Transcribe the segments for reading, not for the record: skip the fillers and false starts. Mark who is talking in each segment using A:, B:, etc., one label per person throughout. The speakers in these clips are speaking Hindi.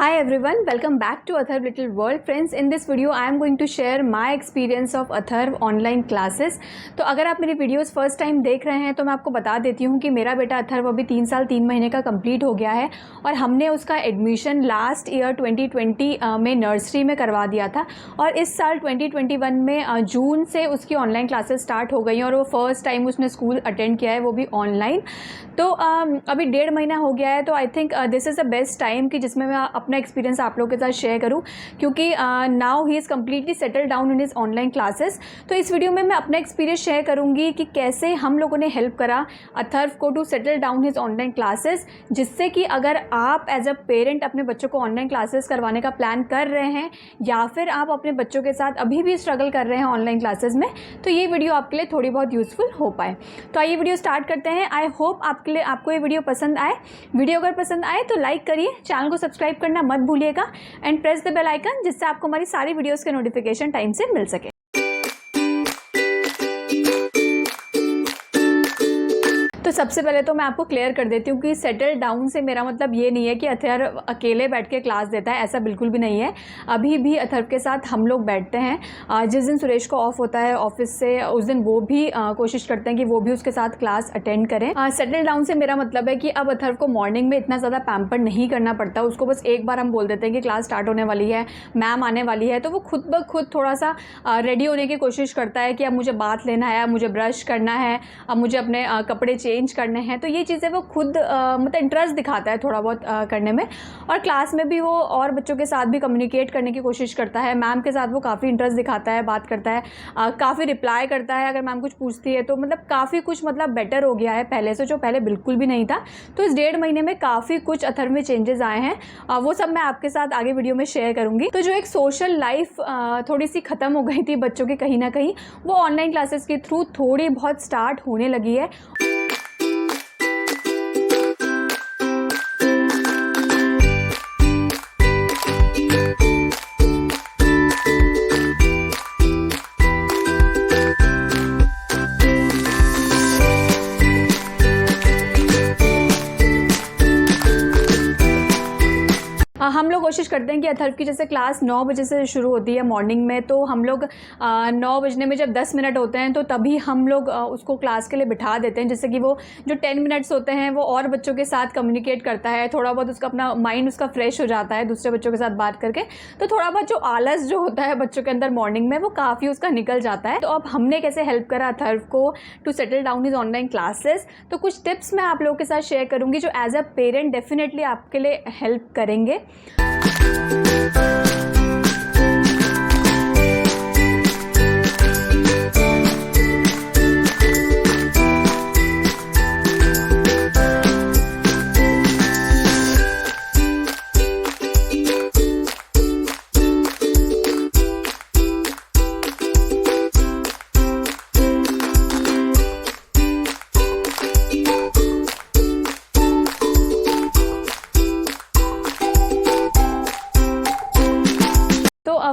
A: Hi everyone, welcome back to Atharv Little World. Friends, in this video I am going to share my experience of Atharv online classes. तो अगर आप मेरी वीडियोस फर्स्ट टाइम देख रहे हैं तो मैं आपको बता देती हूँ कि मेरा बेटा अथर्व अभी 3 साल 3 महीने का कंप्लीट हो गया है और हमने उसका एडमिशन लास्ट ईयर 2020 में नर्सरी में करवा दिया था और इस साल 2021 में जून से उसकी ऑनलाइन क्लासेस स्टार्ट हो गई हैं और वो फर्स्ट टाइम उसने स्कूल अटेंड किया है, वो भी ऑनलाइन। तो अभी 1.5 महीना हो गया है, तो I think this is the best time कि जिसमें मैं अपना एक्सपीरियंस आप लोगों के साथ शेयर करूं, क्योंकि now he is completely settle down in his online classes. तो इस वीडियो में मैं अपना एक्सपीरियंस शेयर करूंगी कि कैसे हम लोगों ने हेल्प करा अथर्व को to settle down his online classes, जिससे कि अगर आप एज अ पेरेंट अपने बच्चों को ऑनलाइन क्लासेस करवाने का प्लान कर रहे हैं या फिर आप अपने बच्चों के साथ अभी भी स्ट्रगल कर रहे हैं ऑनलाइन क्लासेस में, तो ये वीडियो आपके लिए थोड़ी बहुत यूज़फुल हो पाए। तो आइए वीडियो स्टार्ट करते हैं। आई होप आपको ये वीडियो पसंद आए। वीडियो अगर पसंद आए तो लाइक करिए, चैनल को सब्सक्राइब करना मत भूलिएगा and press the bell icon, जिससे आपको हमारी सारी वीडियोस के नोटिफिकेशन टाइम से मिल सके। तो सबसे पहले तो मैं आपको क्लियर कर देती हूँ कि सेटल डाउन से मेरा मतलब ये नहीं है कि अथर्व अकेले बैठ के क्लास देता है, ऐसा बिल्कुल भी नहीं है। अभी भी अथर्व के साथ हम लोग बैठते हैं। जिस दिन सुरेश को ऑफ होता है ऑफिस से, उस दिन वो भी कोशिश करते हैं कि वो भी उसके साथ क्लास अटेंड करें। सेटल डाउन से मेरा मतलब है कि अब अथर्व को मॉर्निंग में इतना ज़्यादा पैम्पर नहीं करना पड़ता। उसको बस एक बार हम बोल देते हैं कि क्लास स्टार्ट होने वाली है, मैम आने वाली है, तो वो खुद ब खुद थोड़ा सा रेडी होने की कोशिश करता है कि अब मुझे बाथ लेना है, अब मुझे ब्रश करना है, अब मुझे अपने कपड़े चेंज करने हैं। तो ये चीज़ें वो खुद मतलब इंटरेस्ट दिखाता है थोड़ा बहुत करने में। और क्लास में भी वो और बच्चों के साथ भी कम्युनिकेट करने की कोशिश करता है। मैम के साथ वो काफ़ी इंटरेस्ट दिखाता है, बात करता है, काफ़ी रिप्लाई करता है अगर मैम कुछ पूछती है। तो मतलब काफ़ी कुछ मतलब बेटर हो गया है पहले से, जो पहले बिल्कुल भी नहीं था। तो इस 1.5 महीने में काफ़ी कुछ अथर्व में चेंजेस आए हैं, वो सब मैं आपके साथ आगे वीडियो में शेयर करूँगी। तो जो एक सोशल लाइफ थोड़ी सी ख़त्म हो गई थी बच्चों की कहीं ना कहीं, वो ऑनलाइन क्लासेस के थ्रू थोड़ी बहुत स्टार्ट होने लगी है। हम लोग कोशिश करते हैं कि अथर्व की जैसे क्लास 9 बजे से शुरू होती है मॉर्निंग में, तो हम लोग 9 बजने में जब 10 मिनट होते हैं तो तभी हम लोग उसको क्लास के लिए बिठा देते हैं, जिससे कि वो जो 10 मिनट्स होते हैं वो और बच्चों के साथ कम्युनिकेट करता है, थोड़ा बहुत उसका अपना माइंड उसका फ्रेश हो जाता है दूसरे बच्चों के साथ बात करके। तो थोड़ा बहुत जो आलस जो होता है बच्चों के अंदर मॉर्निंग में, वो काफ़ी उसका निकल जाता है। तो अब हमने कैसे हेल्प करा अथर्व को to settle down his online classes, तो कुछ टिप्स मैं आप लोगों के साथ शेयर करूँगी जो एज अ पेरेंट डेफिनेटली आपके लिए हेल्प करेंगे।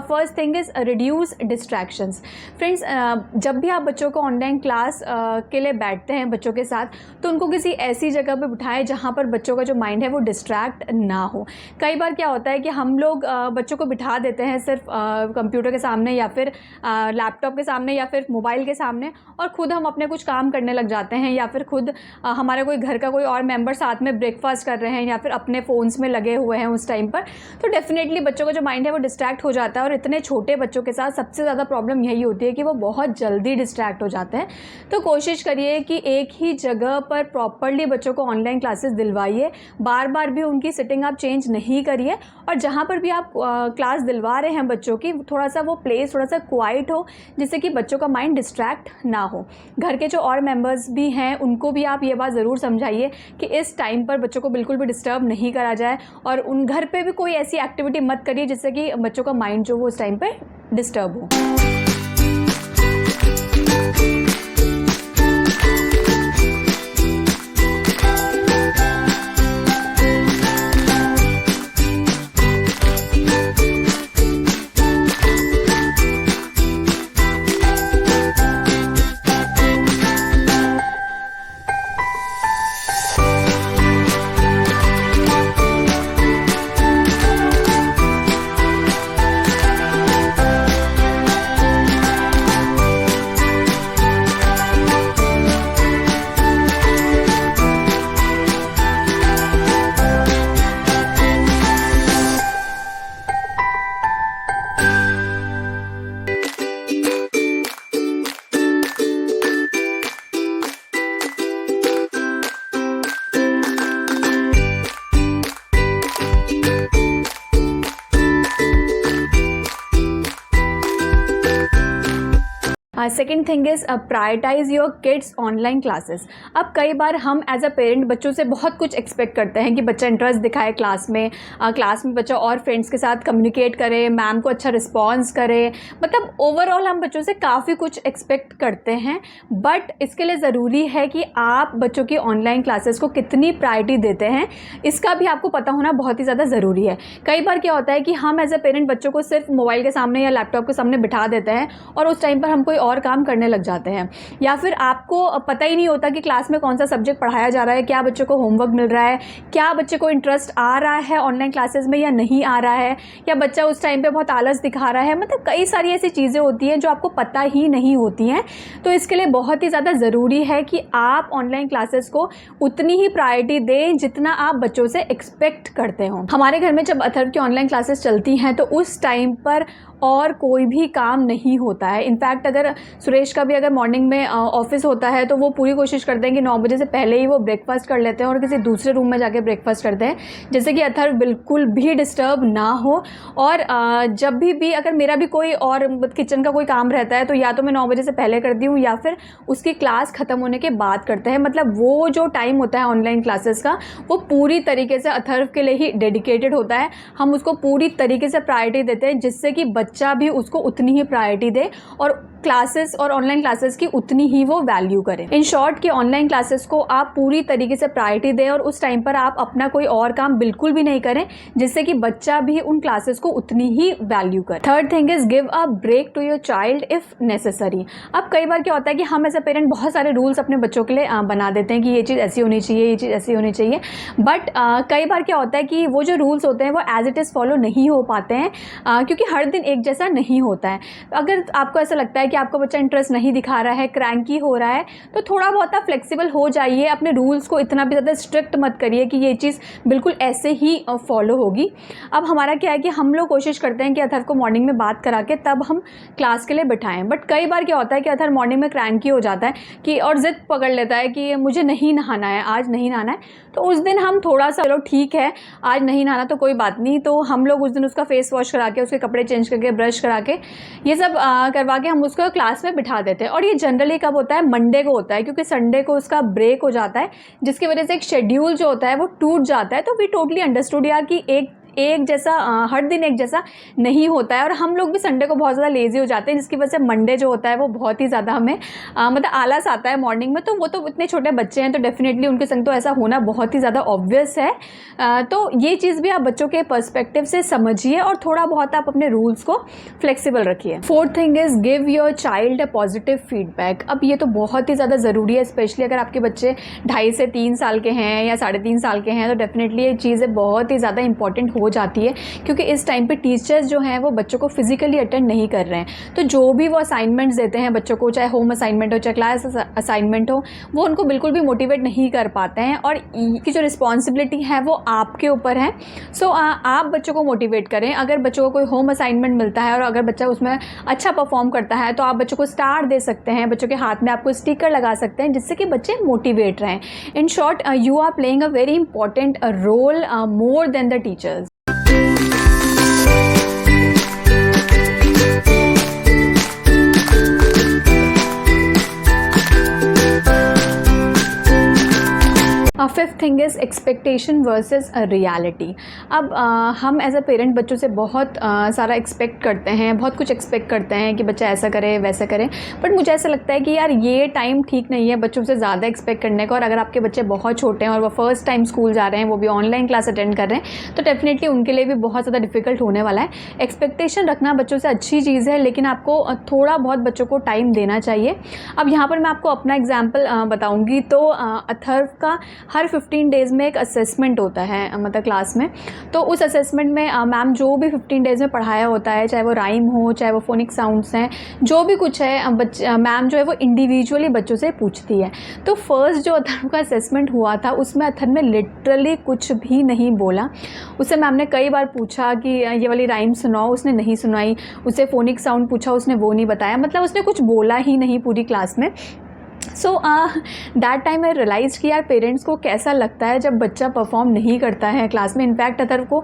A: First thing is reduce distractions. Friends, जब भी आप बच्चों को ऑनलाइन क्लास के लिए बैठते हैं बच्चों के साथ, तो उनको किसी ऐसी जगह पे बिठाएं जहाँ पर बच्चों का जो माइंड है वो डिस्ट्रैक्ट ना हो। कई बार क्या होता है कि हम लोग बच्चों को बिठा देते हैं सिर्फ कंप्यूटर के सामने या फिर लैपटॉप के सामने या फिर मोबाइल के सामने, और ख़ुद हम अपने कुछ काम करने लग जाते हैं, या फिर खुद हमारे कोई घर का कोई और मेम्बर साथ में ब्रेकफास्ट कर रहे हैं या फिर अपने फ़ोन्स में लगे हुए हैं उस टाइम पर। तो डेफिनेटली बच्चों का जो माइंड है वो डिस्ट्रैक्ट हो जाता है, और इतने छोटे बच्चों के साथ सबसे ज़्यादा प्रॉब्लम यही होती है कि वो बहुत जल्दी डिस्ट्रैक्ट हो जाते हैं। तो कोशिश करिए कि एक ही जगह पर प्रॉपरली बच्चों को ऑनलाइन क्लासेस दिलवाइए, बार बार भी उनकी सिटिंग आप चेंज नहीं करिए, और जहाँ पर भी आप क्लास दिलवा रहे हैं बच्चों की, थोड़ा सा वो प्लेस थोड़ा सा क्वाइट हो, जिससे कि बच्चों का माइंड डिस्ट्रैक्ट ना हो। घर के जो और मेंबर्स भी हैं उनको भी आप ये बात ज़रूर समझाइए कि इस टाइम पर बच्चों को बिल्कुल भी डिस्टर्ब नहीं करा जाए, और उन घर पे भी कोई ऐसी एक्टिविटी मत करिए जिससे कि बच्चों का माइंड जो वो उस टाइम पे डिस्टर्ब हो। Second thing is prioritize your kids online classes. अब कई बार हम एज अ पेरेंट बच्चों से बहुत कुछ एक्सपेक्ट करते हैं कि बच्चा इंटरेस्ट दिखाए क्लास में बच्चा और फ्रेंड्स के साथ कम्युनिकेट करे, मैम को अच्छा रिस्पॉन्स करे, मतलब ओवरऑल हम बच्चों से काफ़ी कुछ एक्सपेक्ट करते हैं। बट इसके लिए ज़रूरी है कि आप बच्चों की ऑनलाइन क्लासेस को कितनी प्रायोरिटी देते हैं, इसका भी आपको पता होना बहुत ही ज़्यादा ज़रूरी है। कई बार क्या होता है कि हम एज अ पेरेंट बच्चों को सिर्फ मोबाइल के सामने या लैपटॉप के सामने बिठा देते हैं और उस टाइम पर हम कोई और काम करने लग जाते हैं, या फिर आपको पता ही नहीं होता कि क्लास में कौन सा सब्जेक्ट पढ़ाया जा रहा है, क्या बच्चों को होमवर्क मिल रहा है, क्या बच्चे को इंटरेस्ट आ रहा है ऑनलाइन क्लासेस में या नहीं आ रहा है, या बच्चा उस टाइम पे बहुत आलस दिखा रहा है। मतलब कई सारी ऐसी चीज़ें होती हैं जो आपको पता ही नहीं होती हैं। तो इसके लिए बहुत ही ज़्यादा ज़रूरी है कि आप ऑनलाइन क्लासेस को उतनी ही प्रायोरिटी दें जितना आप बच्चों से एक्सपेक्ट करते हो। हमारे घर में जब अथर्व की ऑनलाइन क्लासेस चलती हैं तो उस टाइम पर और कोई भी काम नहीं होता है। इनफैक्ट अगर सुरेश का भी अगर मॉर्निंग में ऑफिस होता है तो वो पूरी कोशिश करते हैं कि 9 बजे से पहले ही वो ब्रेकफास्ट कर लेते हैं और किसी दूसरे रूम में जाके ब्रेकफास्ट करते हैं, जैसे कि अथर्व बिल्कुल भी डिस्टर्ब ना हो। और जब भी अगर मेरा भी कोई और किचन का कोई काम रहता है तो या तो मैं 9 बजे से पहले करती हूँ या फिर उसकी क्लास ख़त्म होने के बाद करते हैं। मतलब वो जो टाइम होता है ऑनलाइन क्लासेस का वो पूरी तरीके से अथर्व के लिए ही डेडिकेटेड होता है। हम उसको पूरी तरीके से प्रायोरिटी देते हैं जिससे कि बच्चा भी उसको उतनी ही प्रायोरिटी दे और क्लासेस और ऑनलाइन क्लासेस की उतनी ही वो वैल्यू करें। इन शॉर्ट कि ऑनलाइन क्लासेस को आप पूरी तरीके से प्रायोरिटी दें और उस टाइम पर आप अपना कोई और काम बिल्कुल भी नहीं करें, जिससे कि बच्चा भी उन क्लासेस को उतनी ही वैल्यू करे। Third thing is give a break to your child if necessary. अब कई बार क्या होता है कि हम एज अ पेरेंट बहुत सारे रूल्स अपने बच्चों के लिए बना देते हैं कि ये चीज़ ऐसी होनी चाहिए, ये चीज़ ऐसी होनी चाहिए। बट कई बार क्या होता है कि वो जो रूल्स होते हैं वो एज इट इज़ फॉलो नहीं हो पाते हैं, क्योंकि हर दिन एक जैसा नहीं होता है। अगर आपको ऐसा लगता है कि आपका बच्चा इंटरेस्ट नहीं दिखा रहा है, क्रैंकी हो रहा है, तो थोड़ा बहुत आप फ्लेक्सिबल हो जाइए। अपने रूल्स को इतना भी ज़्यादा स्ट्रिक्ट मत करिए कि ये चीज़ बिल्कुल ऐसे ही फॉलो होगी। अब हमारा क्या है कि हम लोग कोशिश करते हैं कि अथर्व को मॉर्निंग में बात करा के तब हम क्लास के लिए बिठाएं। बट कई बार क्या होता है कि अथर्व मॉर्निंग में क्रैंकी हो जाता है कि और ज़िद पकड़ लेता है कि मुझे नहीं नहाना है, आज नहीं नहाना है। तो उस दिन हम थोड़ा सा चलो ठीक है, आज नहीं नहाना तो कोई बात नहीं, तो हम लोग उस दिन उसका फेस वॉश करा के, उसके कपड़े चेंज करके, ब्रश करा के, ये सब करवा के हम उसको क्लास में बिठा देते हैं। और ये जनरली कब होता है? मंडे को होता है, क्योंकि संडे को उसका ब्रेक हो जाता है, जिसकी वजह से एक शेड्यूल जो होता है वो टूट जाता है। तो वी टोटली अंडरस्टूड यार कि एक जैसा हर दिन एक जैसा नहीं होता है, और हम लोग भी संडे को बहुत ज़्यादा लेज़ी हो जाते हैं, जिसकी वजह से मंडे जो होता है वो बहुत ही ज़्यादा हमें मतलब आलस आता है मॉर्निंग में। तो वो तो इतने छोटे बच्चे हैं तो डेफिनेटली उनके संग तो ऐसा होना बहुत ही ज़्यादा ऑब्वियस है। तो ये चीज़ भी आप बच्चों के पर्सपेक्टिव से समझिए और थोड़ा बहुत आप अपने रूल्स को फ्लेक्सिबल रखिए। Fourth thing is give your child a positive feedback. अब ये तो बहुत ही ज़्यादा ज़रूरी है, स्पेशली अगर आपके बच्चे 2.5 से 3 साल के हैं या 3.5 साल के हैं, तो डेफिनेटली ये चीज़ें बहुत ही ज़्यादा इंपॉर्टेंट हो जाती है, क्योंकि इस टाइम पे टीचर्स जो हैं वो बच्चों को फिजिकली अटेंड नहीं कर रहे हैं। तो जो भी वो असाइनमेंट्स देते हैं बच्चों को, चाहे होम असाइनमेंट हो चाहे क्लास असाइनमेंट हो, वो उनको बिल्कुल भी मोटिवेट नहीं कर पाते हैं, और की जो रिस्पॉन्सिबिलिटी है वो आपके ऊपर है। सो आप बच्चों को मोटिवेट करें। अगर बच्चों को कोई होम असाइनमेंट मिलता है और अगर बच्चा उसमें अच्छा परफॉर्म करता है तो आप बच्चों को स्टार दे सकते हैं, बच्चों के हाथ में आपको स्टिकर लगा सकते हैं, जिससे कि बच्चे मोटिवेट रहें। In short, you are playing a very important role more than the teachers. Fifth thing is expectation versus reality. अब हम एज अ पेरेंट बच्चों से बहुत सारा एक्सपेक्ट करते हैं, बहुत कुछ एक्सपेक्ट करते हैं कि बच्चा ऐसा करे वैसा करे। बट मुझे ऐसा लगता है कि यार ये टाइम ठीक नहीं है बच्चों से ज़्यादा एक्सपेक्ट करने का। और अगर आपके बच्चे बहुत छोटे हैं और वो फर्स्ट टाइम स्कूल जा रहे हैं, वो भी ऑनलाइन क्लास अटेंड कर रहे हैं, तो डेफिनेटली उनके लिए भी बहुत ज़्यादा डिफिकल्ट होने वाला है। एक्सपेक्टेशन रखना बच्चों से अच्छी चीज़ है, लेकिन आपको थोड़ा बहुत बच्चों को टाइम देना चाहिए। अब यहाँ पर मैं आपको अपना एग्जाम्पल बताऊँगी। तो अथर्व का हर 15 डेज़ में एक असेसमेंट होता है, मतलब क्लास में। तो उस असेसमेंट में मैम जो भी 15 डेज़ में पढ़ाया होता है, चाहे वो राइम हो, चाहे वो फोनिक साउंड्स हैं, जो भी कुछ है, मैम जो है वो इंडिविजुअली बच्चों से पूछती है। तो फर्स्ट जो अथर्व का असेसमेंट हुआ था उसमें अथर्व ने लिटरली कुछ भी नहीं बोला। उससे मैम ने कई बार पूछा कि ये वाली राइम सुनाओ, उसने नहीं सुनाई। उससे फोनिक साउंड पूछा, उसने वो नहीं बताया। मतलब उसने कुछ बोला ही नहीं पूरी क्लास में। सो दैट टाइम मैं रियलाइज़ किया यार पेरेंट्स को कैसा लगता है जब बच्चा परफॉर्म नहीं करता है क्लास में। इनफैक्ट अथर्व को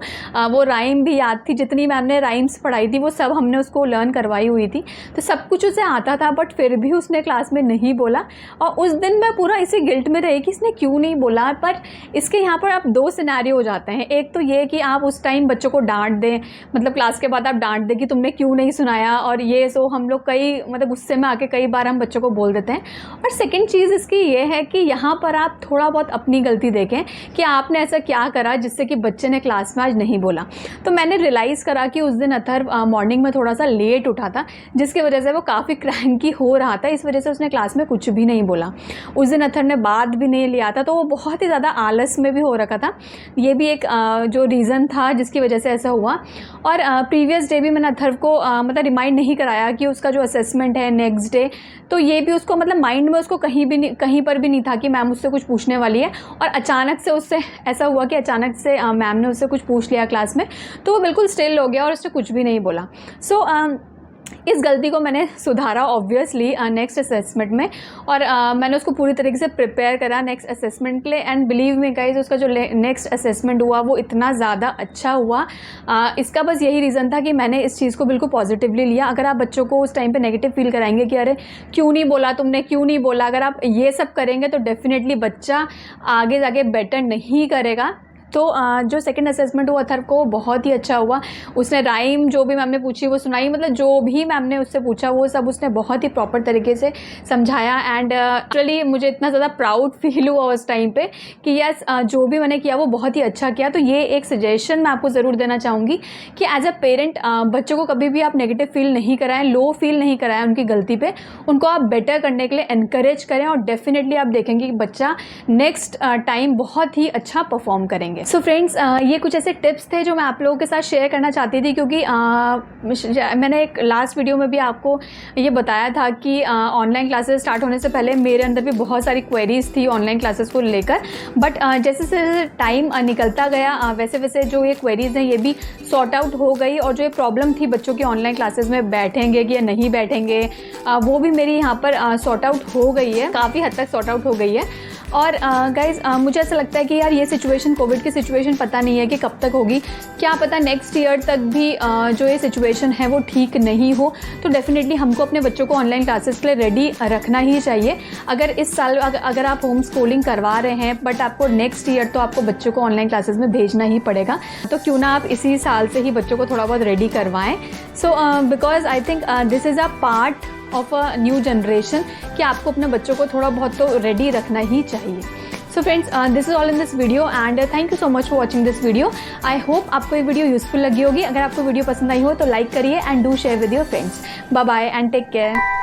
A: वो राइम भी याद थी, जितनी मैम ने राइम्स पढ़ाई थी वो सब हमने उसको लर्न करवाई हुई थी, तो सब कुछ उसे आता था, बट फिर भी उसने क्लास में नहीं बोला। और उस दिन मैं पूरा इसी गिल्ट में रही कि इसने क्यों नहीं बोला। पर इसके यहाँ पर अब 2 सिनेरियो हो जाते हैं। एक तो ये कि आप उस टाइम बच्चों को डांट दें, मतलब क्लास के बाद आप डांट दें कि तुमने क्यों नहीं सुनाया, और ये सो हम लोग कई मतलब गुस्से में आके कई बार हम बच्चों को बोल देते हैं। और सेकेंड चीज़ इसकी ये है कि यहाँ पर आप थोड़ा बहुत अपनी गलती देखें कि आपने ऐसा क्या करा जिससे कि बच्चे ने क्लास में आज नहीं बोला। तो मैंने रियलाइज़ करा कि उस दिन अथर्व मॉर्निंग में थोड़ा सा लेट उठा था, जिसकी वजह से वो काफ़ी क्रैंकी हो रहा था, इस वजह से उसने क्लास में कुछ भी नहीं बोला। उस दिन अथर्व ने बात भी नहीं लिया था, तो वो बहुत ही ज़्यादा आलस में भी हो रखा था। ये भी एक जो रीज़न था जिसकी वजह से ऐसा हुआ। और प्रीवियस डे भी मैंने अथर्व को मतलब रिमाइंड नहीं कराया कि उसका जो असेसमेंट है नेक्स्ट डे, तो ये भी उसको मतलब माइंड में उसको कहीं पर भी नहीं था कि मैम उससे कुछ पूछने वाली है। और अचानक से उससे ऐसा हुआ कि अचानक से मैम ने उससे कुछ पूछ लिया क्लास में, तो वो बिल्कुल स्टिल हो गया और उसने कुछ भी नहीं बोला। सो इस गलती को मैंने सुधारा ऑब्वियसली नेक्स्ट असेसमेंट में, और मैंने उसको पूरी तरीके से प्रिपेयर करा नेक्स्ट असेसमेंट के लिए। एंड बिलीव मी गाइज, उसका जो नेक्स्ट असेसमेंट हुआ वो इतना ज़्यादा अच्छा हुआ। इसका बस यही रीज़न था कि मैंने इस चीज़ को बिल्कुल पॉजिटिवली लिया। अगर आप बच्चों को उस टाइम पे नेगेटिव फील कराएंगे कि अरे क्यों नहीं बोला तुमने, क्यों नहीं बोला, अगर आप ये सब करेंगे तो डेफिनेटली बच्चा आगे जाके बेटर नहीं करेगा। तो जो सेकंड असेसमेंट हुआ अथर्व को बहुत ही अच्छा हुआ। उसने राइम जो भी मैम ने पूछी वो सुनाई, मतलब जो भी मैम ने उससे पूछा वो सब उसने बहुत ही प्रॉपर तरीके से समझाया। एंड एक्चुअली मुझे इतना ज़्यादा प्राउड फील हुआ उस टाइम पे कि यस जो भी मैंने किया वो बहुत ही अच्छा किया। तो ये एक सजेशन मैं आपको ज़रूर देना चाहूँगी कि एज अ पेरेंट बच्चों को कभी भी आप नेगेटिव फील नहीं कराएं, लो फील नहीं कराएं उनकी गलती पे, उनको आप बेटर करने के लिए एनकरेज करें, और डेफिनेटली आप देखेंगे कि बच्चा नेक्स्ट टाइम बहुत ही अच्छा परफॉर्म करेंगे। सो फ्रेंड्स, ये कुछ ऐसे टिप्स थे जो मैं आप लोगों के साथ शेयर करना चाहती थी, क्योंकि मैंने एक लास्ट वीडियो में भी आपको ये बताया था कि ऑनलाइन क्लासेस स्टार्ट होने से पहले मेरे अंदर भी बहुत सारी क्वेरीज थी ऑनलाइन क्लासेस को लेकर। बट जैसे जैसे टाइम निकलता गया वैसे वैसे जो ये क्वेरीज हैं ये भी सॉर्ट आउट हो गई, और जो ये प्रॉब्लम थी बच्चों की ऑनलाइन क्लासेस में बैठेंगे कि या नहीं बैठेंगे, वो भी मेरी यहाँ पर सॉर्ट आउट हो गई है, काफ़ी हद तक सॉर्ट आउट हो गई है। और गाइज़ मुझे ऐसा लगता है कि यार ये सिचुएशन, कोविड की सिचुएशन पता नहीं है कि कब तक होगी, क्या पता नेक्स्ट ईयर तक भी जो ये सिचुएशन है वो ठीक नहीं हो। तो डेफिनेटली हमको अपने बच्चों को ऑनलाइन क्लासेस के लिए रेडी रखना ही चाहिए। अगर इस साल अगर आप होम स्कूलिंग करवा रहे हैं बट आपको नेक्स्ट ईयर तो आपको बच्चों को ऑनलाइन क्लासेस में भेजना ही पड़ेगा, तो क्यों ना आप इसी साल से ही बच्चों को थोड़ा बहुत रेडी करवाएं। So because I think this is a part of a new generation कि आपको अपने बच्चों को थोड़ा बहुत तो रेडी रखना ही चाहिए। So friends, this is all in this video and thank you so much for watching this video. I hope आपको ये वीडियो यूजफुल लगी होगी। अगर आपको वीडियो पसंद आई हो तो लाइक करिए and do share with your friends. Bye bye and take care.